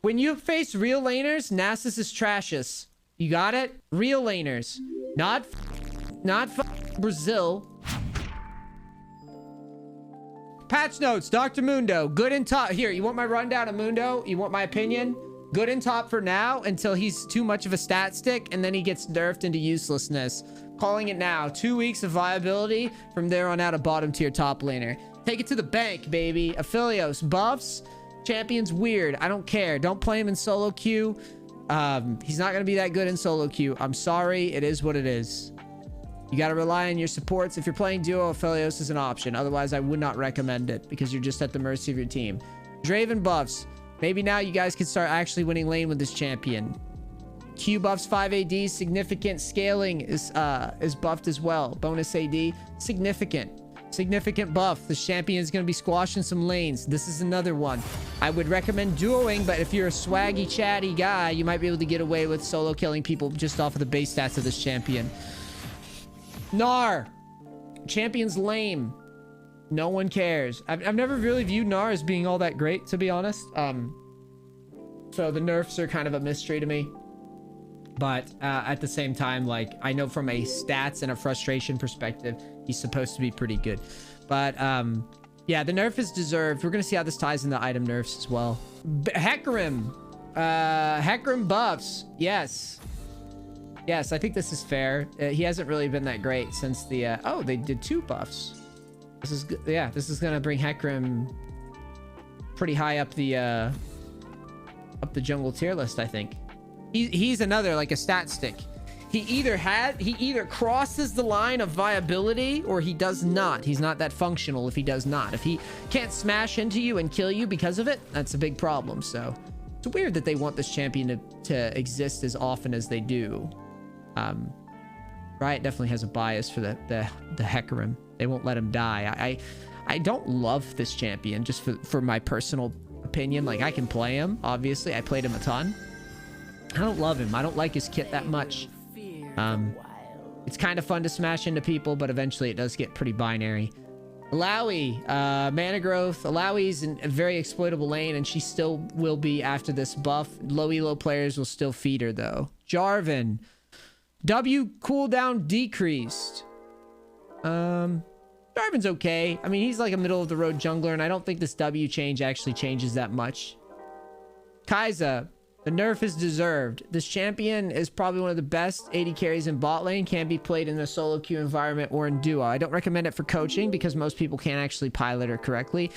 When you face real laners, Nasus is trashes. You got it? Real laners. Not Brazil. Patch notes, Dr. Mundo. Good and top. Here, you want my rundown of Mundo? You want my opinion? Good and top for now until he's too much of a stat stick and then he gets nerfed into uselessness. Calling it now. 2 weeks of viability. From there on out, a bottom tier top laner. Take it to the bank, baby. Aphelios. Buffs. Champion's weird. I don't care. Don't play him in solo queue. He's not going to be that good in solo queue. I'm sorry. It is what it is. You got to rely on your supports. If you're playing duo, Aphelios is an option. Otherwise, I would not recommend it because you're just at the mercy of your team. Draven Buffs. Maybe now you guys can start actually winning lane with this champion. Q buffs 5 AD. Significant scaling is buffed as well. Bonus AD. Significant buff. The champion is going to be squashing some lanes. This is another one. I would recommend duoing, but if you're a swaggy, chatty guy, you might be able to get away with solo killing people just off of the base stats of this champion. Gnar. Champion's lame. No one cares. I've never really viewed Gnar as being all that great, to be honest. So the nerfs are kind of a mystery to me. But at the same time, like, I know from a stats and a frustration perspective, he's supposed to be pretty good. But yeah, the nerf is deserved. We're gonna see how this ties into item nerfs as well. Hecarim. Hecarim buffs. Yes, I think this is fair. He hasn't really been that great since the oh, they did 2 buffs. This is good. Yeah, this is gonna bring Hecarim pretty high up the jungle tier list, I think. He's another, like, a stat stick. He either crosses the line of viability or he does not. He's not that functional if he does not. If he can't smash into you and kill you because of it, that's a big problem. So it's weird that they want this champion to exist as often as they do. Riot definitely has a bias for the Hecarim. They won't let him die. I don't love this champion, just for my personal opinion. Like, I can play him, obviously. I played him a ton. I don't love him. I don't like his kit that much. It's kind of fun to smash into people, but eventually it does get pretty binary. Alawi, mana growth. Alawi's in a very exploitable lane, and she still will be after this buff. Low elo players will still feed her, though. Jarvan. W cooldown decreased. Jarvan's okay. I mean, he's like a middle-of-the-road jungler, and I don't think this W change actually changes that much. Kaiser. The nerf is deserved. This champion is probably one of the best AD carries in bot lane. Can be played in a solo queue environment or in duo. I don't recommend it for coaching because most people can't actually pilot her correctly.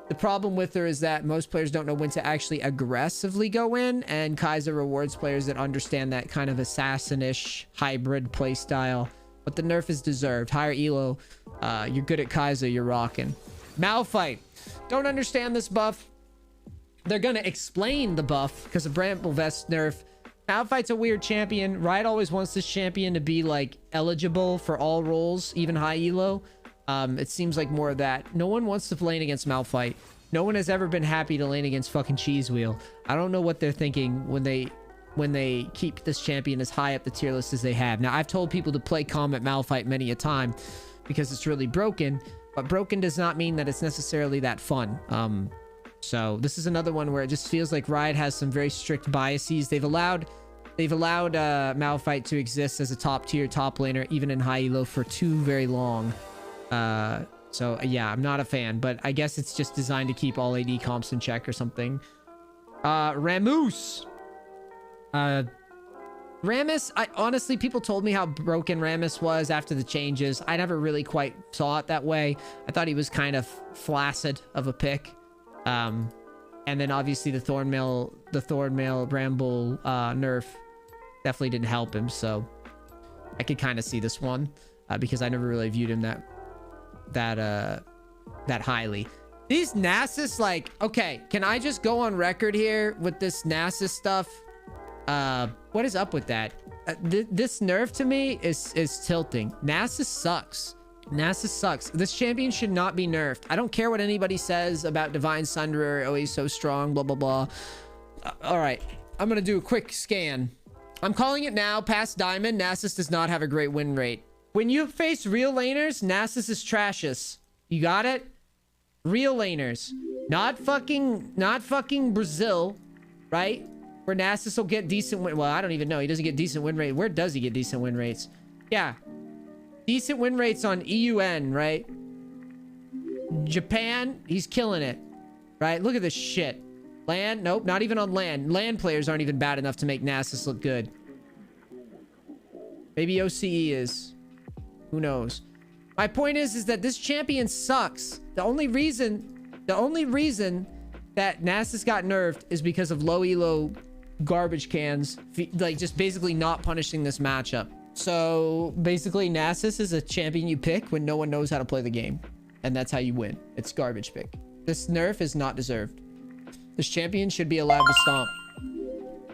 The problem with her is that most players don't know when to actually aggressively go in, and Kaiser rewards players that understand that kind of assassin-ish hybrid playstyle. But the nerf is deserved. Higher elo. You're good at Kaiser. You're rocking. Malphite. Don't understand this buff. They're going to explain the buff because of Bramble Vest nerf. Malphite's a weird champion. Riot always wants this champion to be, like, eligible for all roles, even high elo. It seems like more of that. No one wants to lane against Malphite. No one has ever been happy to lane against fucking Cheese Wheel. I don't know what they're thinking when they keep this champion as high up the tier list as they have. Now, I've told people to play Comet Malphite many a time because it's really broken, but broken does not mean that it's necessarily that fun. So this is another one where it just feels like Riot has some very strict biases. They've allowed Malphite to exist as a top tier top laner, even in high elo, for too very long. So yeah, I'm not a fan, but I guess it's just designed to keep all AD comps in check or something. Rammus. Rammus, honestly, people told me how broken Rammus was after the changes. I never really quite saw it that way. I thought he was kind of flaccid of a pick. And then obviously the Thornmail Bramble nerf definitely didn't help him, so I could kind of see this one because I never really viewed him that highly. These Nasus, like, okay, can I just go on record here with this Nasus stuff? What is up with that? This nerf to me is tilting. Nasus sucks. Nasus sucks. This champion should not be nerfed. I don't care what anybody says about Divine Sunderer. Oh, he's so strong, blah, blah, blah. All right. I'm going to do a quick scan. I'm calling it now. Past Diamond, Nasus does not have a great win rate. When you face real laners, Nasus is trashes. You got it? Real laners. Not fucking Brazil. right? Where Nasus will get decent win. Well, I don't even know. He doesn't get decent win rate. Where does he get decent win rates? Yeah. Decent win rates on EUN, right? Japan, he's killing it, right? Look at this shit. Land, nope, not even on land. Land players aren't even bad enough to make Nasus look good. Maybe OCE is. Who knows? My point is that this champion sucks. The only reason that Nasus got nerfed is because of low elo garbage cans, like just basically not punishing this matchup. So basically Nasus is a champion you pick when no one knows how to play the game, and that's how you win. It's garbage pick. This nerf is not deserved. This champion should be allowed to stomp.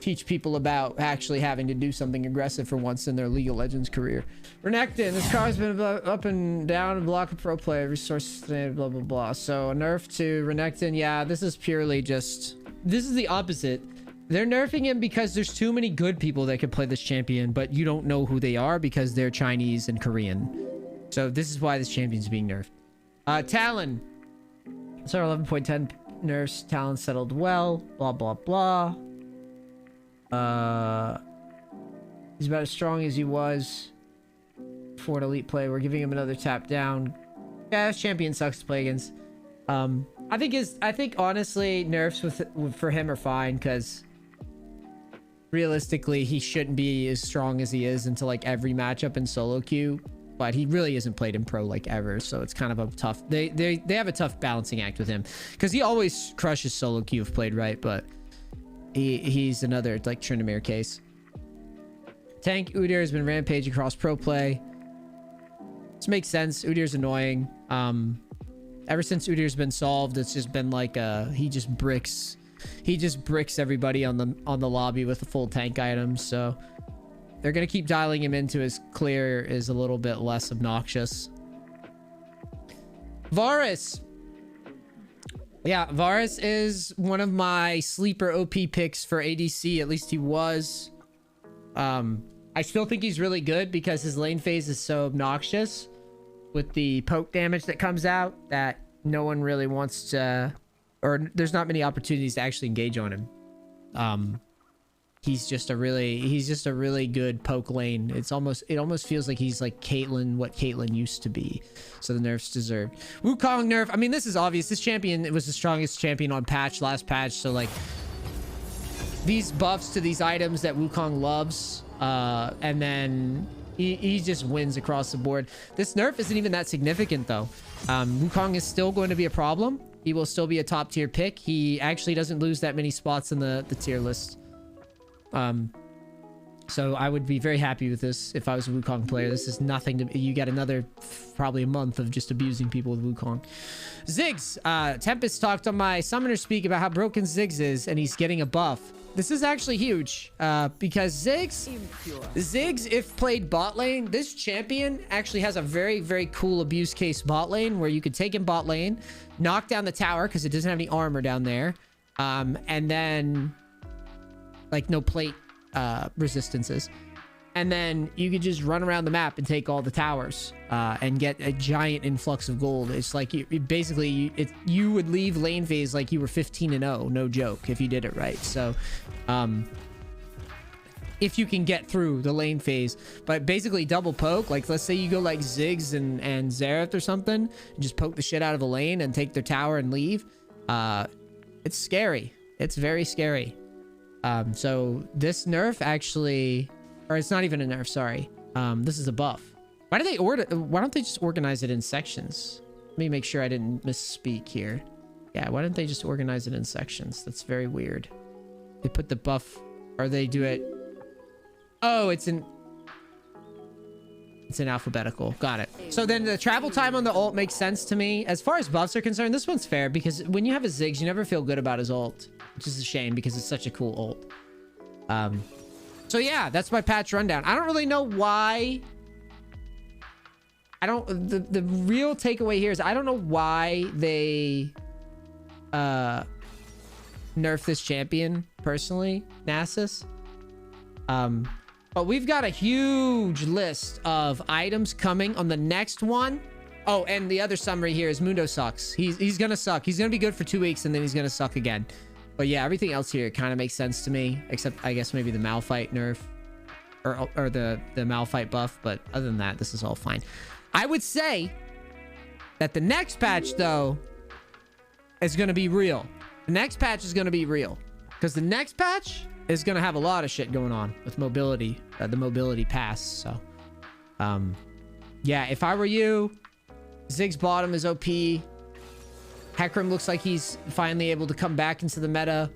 Teach people about actually having to do something aggressive for once in their League of Legends career. Renekton, this card's been up and down and block a pro play, resource, blah, blah, blah. So a nerf to Renekton. Yeah, this is purely just... This is the opposite. They're nerfing him because there's too many good people that could play this champion, but you don't know who they are because they're Chinese and Korean. So this is why this champion's being nerfed. Talon. So 11.10 nerfs. Talon settled well. Blah, blah, blah. He's about as strong as he was for an elite play. We're giving him another tap down. Yeah, this champion sucks to play against. I think honestly nerfs for him are fine because realistically he shouldn't be as strong as he is into like every matchup in solo queue, but he really isn't played in pro like ever, so it's kind of a tough, they have a tough balancing act with him because he always crushes solo queue if played right, but he's another like Tryndamere case. Tank Udyr has been rampage across pro play. This makes sense. Udyr's annoying. Ever since Udyr's been solved, it's just been like he just bricks everybody on the lobby with the full tank items. So they're gonna keep dialing him into his clear is a little bit less obnoxious. Varus. Yeah, Varus is one of my sleeper OP picks for ADC. At least he was. I still think he's really good because his lane phase is so obnoxious with the poke damage that comes out that no one really wants to, or there's not many opportunities to actually engage on him. He's just a really good poke lane. It almost feels like he's like Caitlyn, what Caitlyn used to be. So the nerf's deserved. Wukong nerf. I mean, this is obvious. This champion was the strongest champion on last patch. So like these buffs to these items that Wukong loves, and then he just wins across the board. This nerf isn't even that significant though. Wukong is still going to be a problem. He will still be a top tier pick. He actually doesn't lose that many spots in the tier list. So I would be very happy with this if I was a Wukong player. This is nothing to... You get another probably a month of just abusing people with Wukong. Ziggs. Tempest talked on my Summoner Speak about how broken Ziggs is, and he's getting a buff. This is actually huge, because Ziggs, if played bot lane, this champion actually has a very, very cool abuse case bot lane where you could take him bot lane, knock down the tower because it doesn't have any armor down there, and then... like no plate resistances, and then you could just run around the map and take all the towers and get a giant influx of gold. It's like you would leave lane phase like you were 15-0, no joke, if you did it right. So if you can get through the lane phase, but basically double poke, like let's say you go like Ziggs and Xerath or something and just poke the shit out of a lane and take their tower and leave. It's scary. It's very scary. So this nerf actually, or it's not even a nerf, sorry. This is a buff. Why don't they just organize it in sections? Let me make sure I didn't misspeak here. Yeah, why don't they just organize it in sections? That's very weird. They put the buff, or they do it. Oh, it's in alphabetical. Got it. So then the travel time on the ult makes sense to me. As far as buffs are concerned, this one's fair because when you have a Ziggs, you never feel good about his ult, which is a shame because it's such a cool ult. So yeah, that's my patch rundown. I don't really know why. The real takeaway here is I don't know why they nerf this champion personally, Nasus. But we've got a huge list of items coming on the next one. Oh, and the other summary here is Mundo sucks. He's gonna suck. He's gonna be good for 2 weeks and then he's gonna suck again. But yeah, everything else here kind of makes sense to me, except I guess maybe the Malphite nerf or the Malphite buff. But other than that, this is all fine. I would say that the next patch, though, is going to be real. The next patch is going to be real because the next patch is going to have a lot of shit going on with mobility, the mobility pass. So, yeah, if I were you, Ziggs bottom is OP. Hecarim looks like he's finally able to come back into the meta.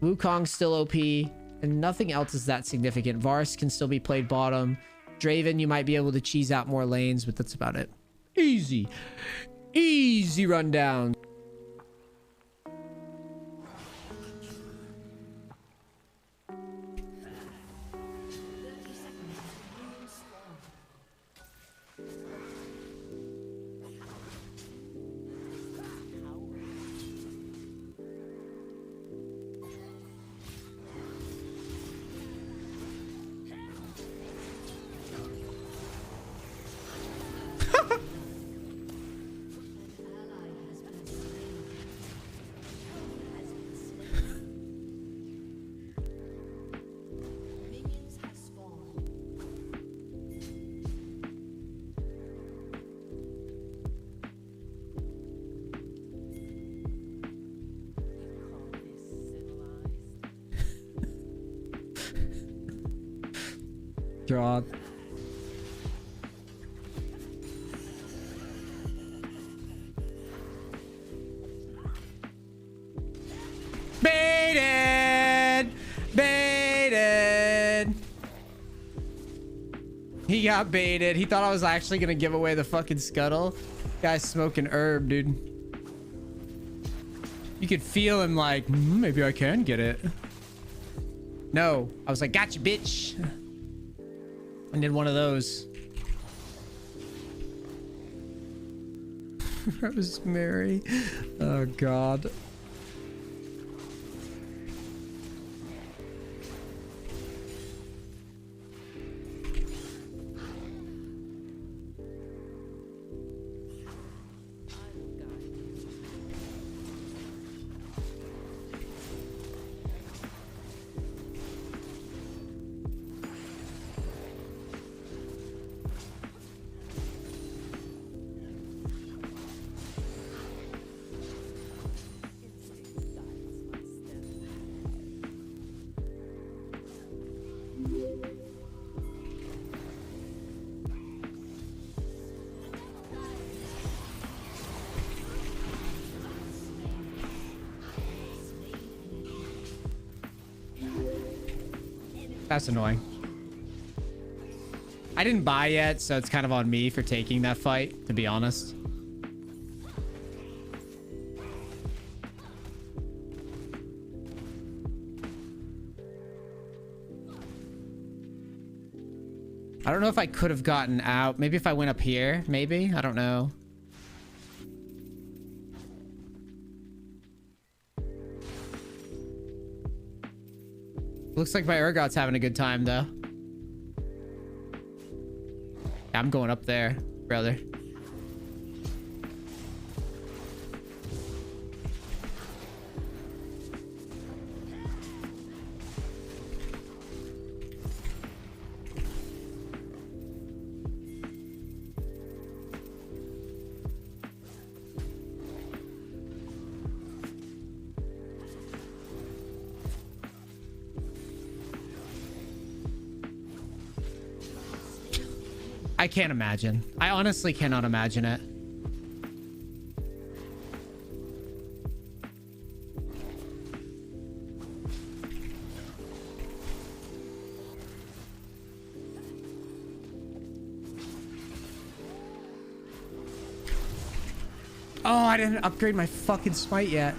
Wukong's still OP, and nothing else is that significant. Varus can still be played bottom. Draven, you might be able to cheese out more lanes, but that's about it. Easy. Easy rundown. Draw. Baited! Baited! He got baited. He thought I was actually gonna give away the fucking scuttle. Guy's smoking herb, dude. You could feel him like, maybe I can get it. No. I was like, gotcha, bitch. I did one of those. Rosemary. Oh, God. That's annoying. I didn't buy yet, so it's kind of on me for taking that fight, to be honest. I don't know if I could have gotten out. Maybe if I went up here, maybe. I don't know. Looks like my Urgot's having a good time, though. I'm going up there, brother. I can't imagine. I honestly cannot imagine it. Oh, I didn't upgrade my fucking smite yet.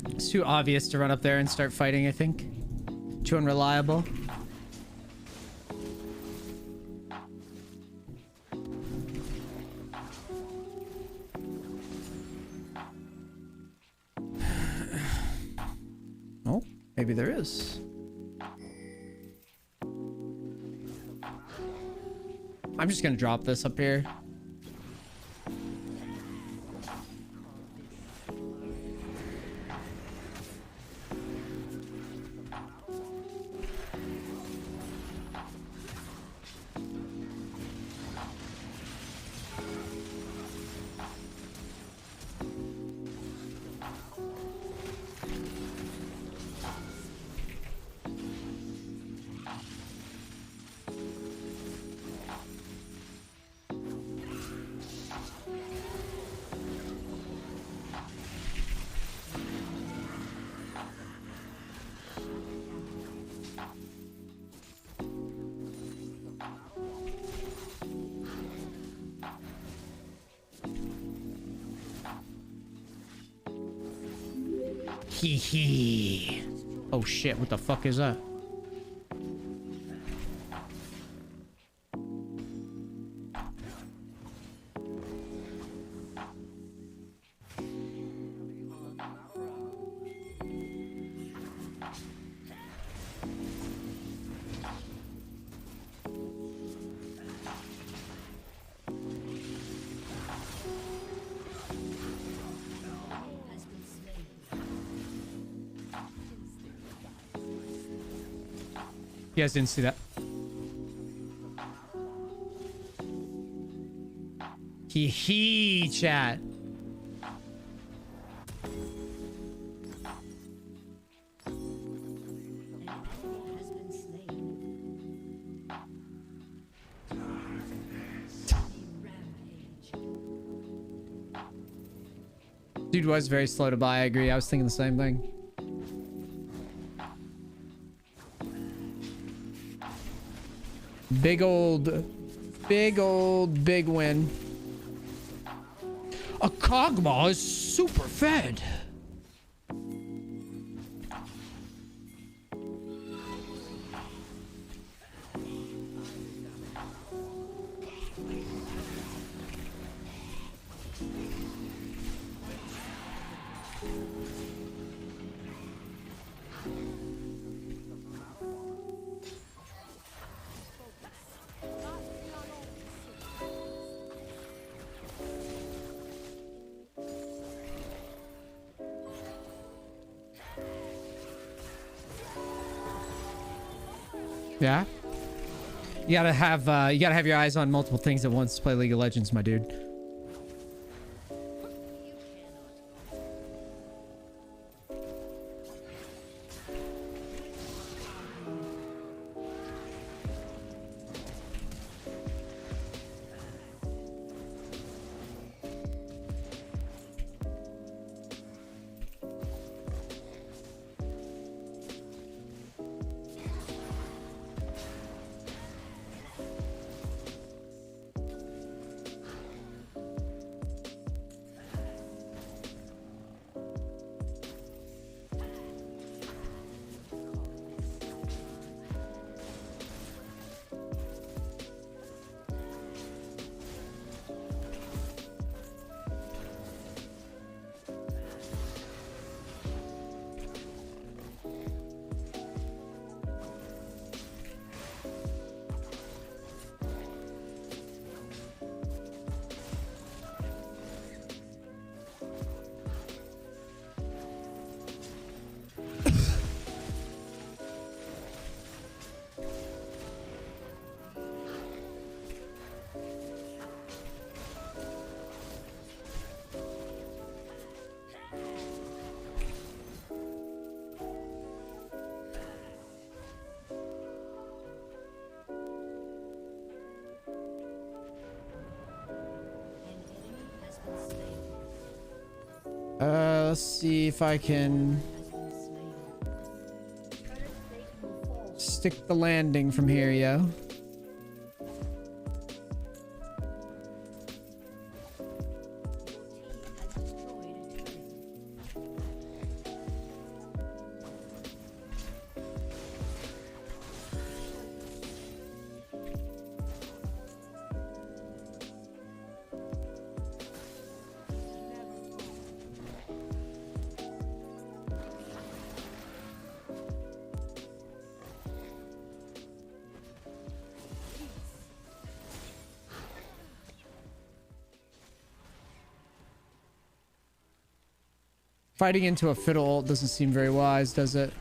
It's too obvious to run up there and start fighting, I think. Too unreliable. Oh, maybe there is. I'm just gonna drop this up here. Hee hee. Oh shit, what the fuck is that? You guys didn't see that. Hee hee, chat. Dude was very slow to buy, I agree. I was thinking the same thing. Big win. A Kog'Maw is super fed. Yeah. You gotta have your eyes on multiple things at once to play League of Legends, my dude. Let's see if I can stick the landing from here, yo. Fighting into a fiddle ult doesn't seem very wise, does it?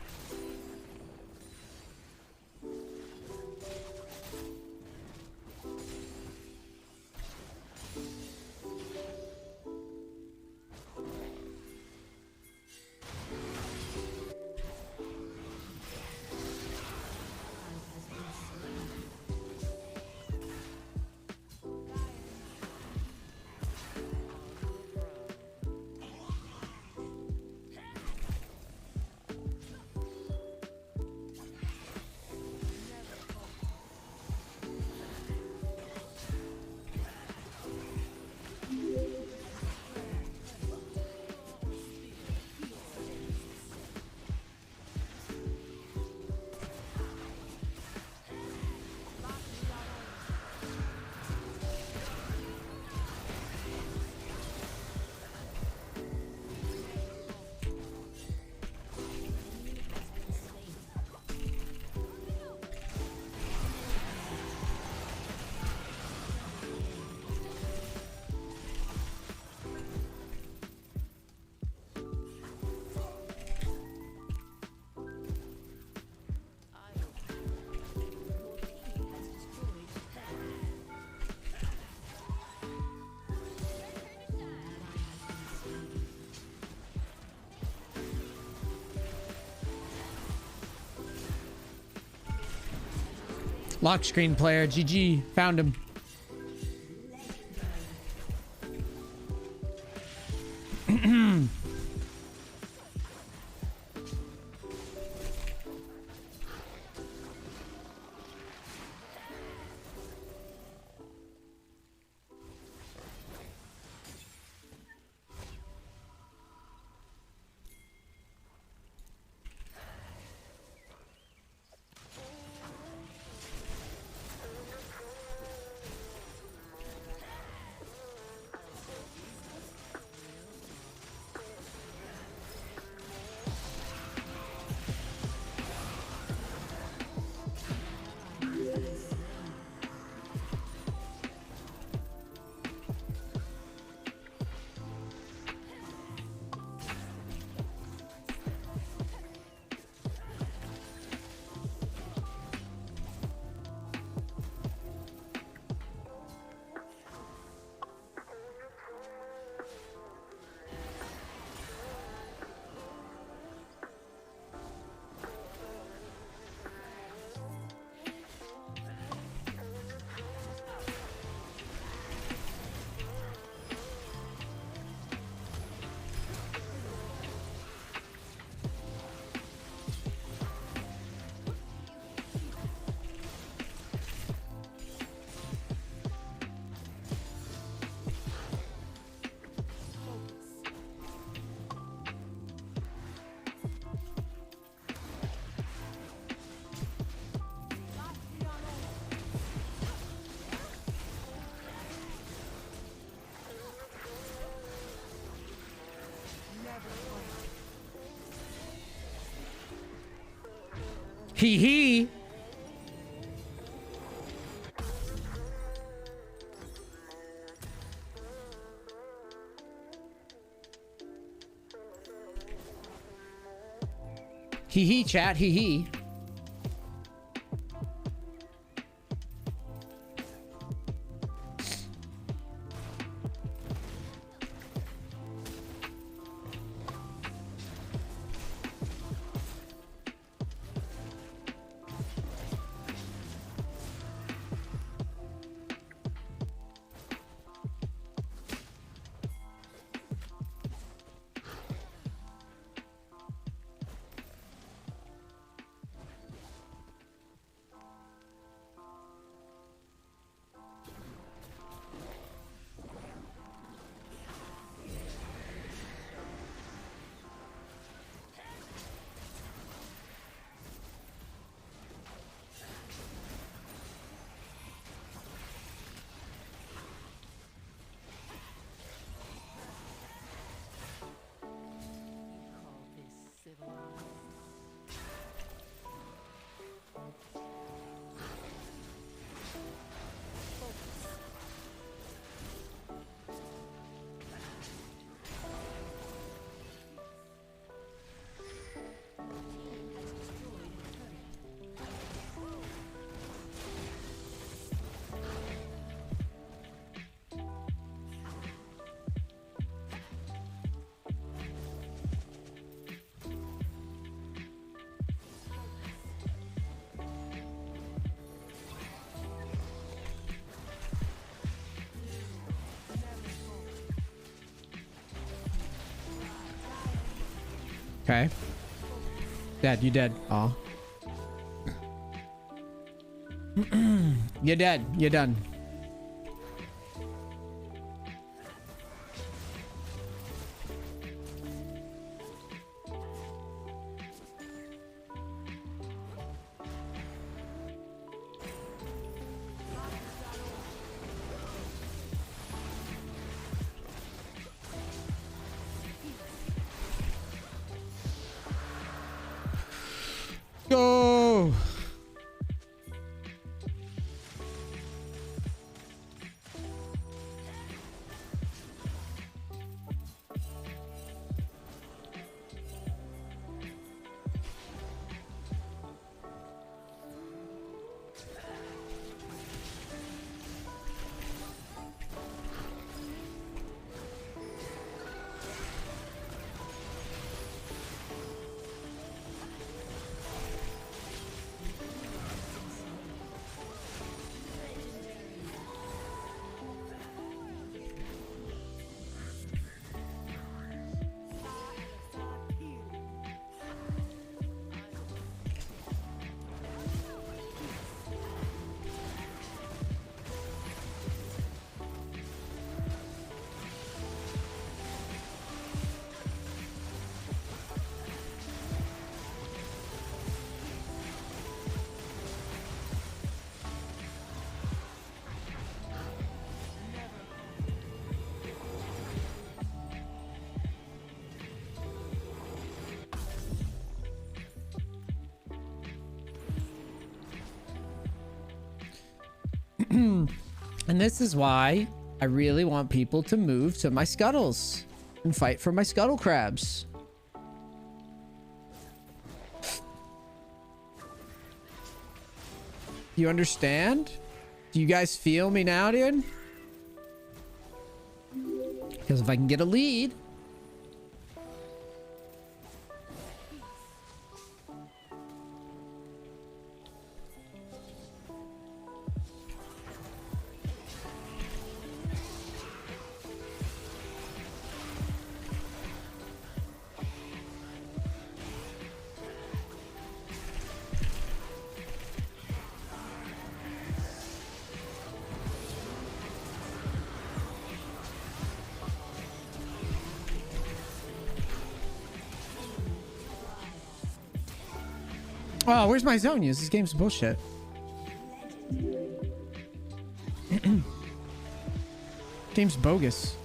Lock screen player, GG, found him. Hee hee. Hee hee, chat, hee hee. Okay. Dead. You dead. Aw. You're dead. You're done. Go. And this is why I really want people to move to my scuttles and fight for my scuttle crabs. You understand? Do you guys feel me now, dude? Because if I can get a lead... Oh, where's my Zonias? This game's bullshit. Game's bogus.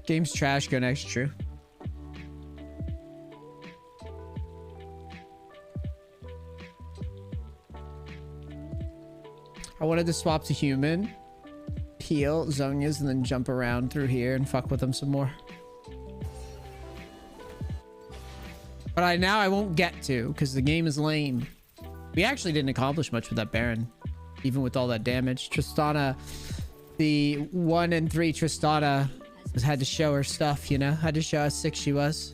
Game's trash, go next, true. I wanted to swap to human, heal Zonias, and then jump around through here and fuck with them some more. But now I won't get to, because the game is lame. We actually didn't accomplish much with that Baron, even with all that damage. Tristana, the 1 and 3 Tristana, had to show her stuff, you know? Had to show how sick she was.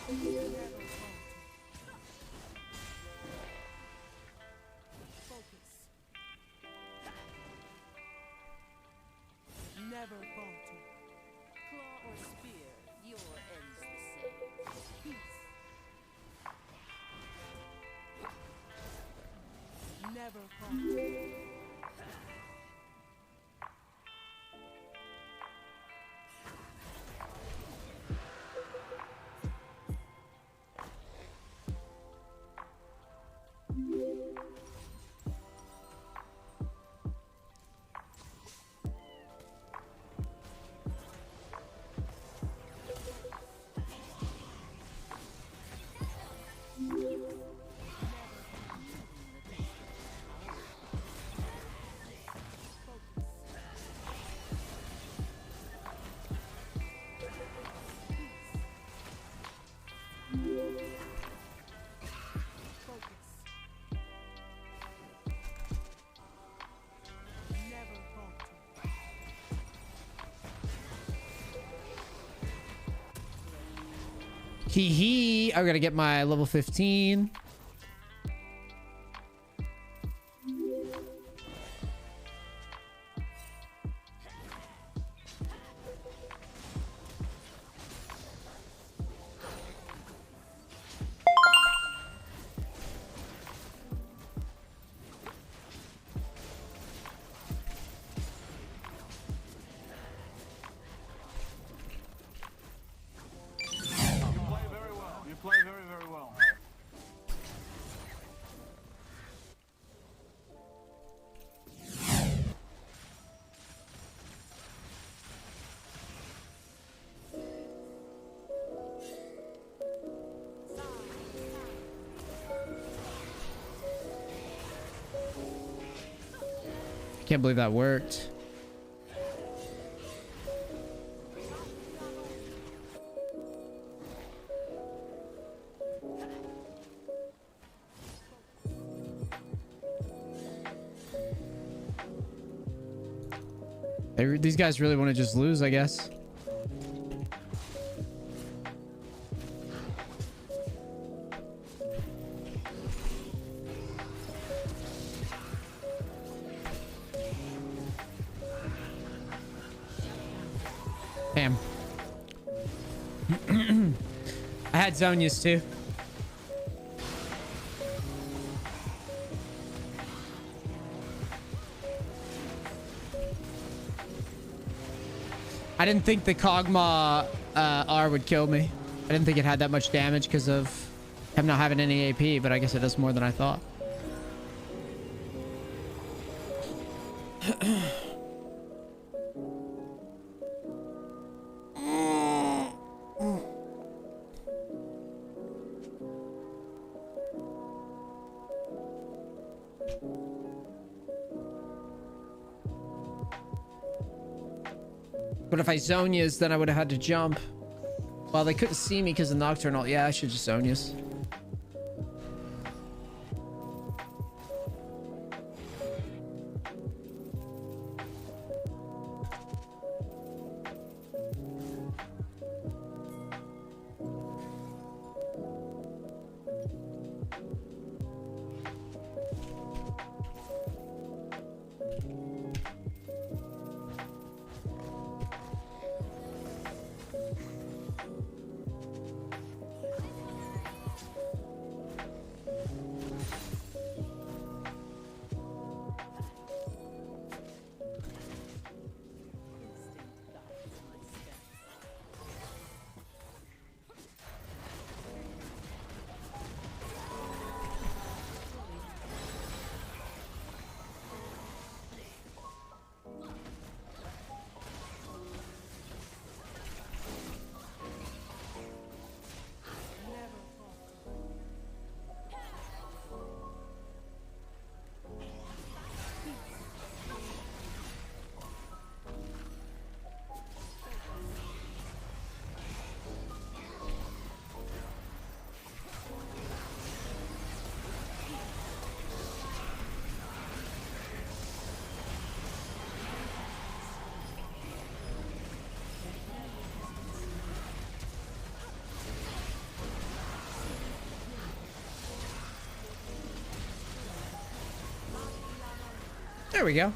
Never falter. Claw or spear, your end's the same. Peace. Never falter. Hee hee. I'm gonna get my level 15. Can't believe that worked. These guys really want to just lose, I guess. Damn. I had Zonia's too. I didn't think the Kog'Maw R would kill me. I didn't think it had that much damage because of him not having any AP, but I guess it does more than I thought. But if I Zonia's, then I would have had to jump. Well, they couldn't see me because of Nocturnal. Yeah, I should just Zonia's. There we go.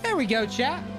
There we go, chat.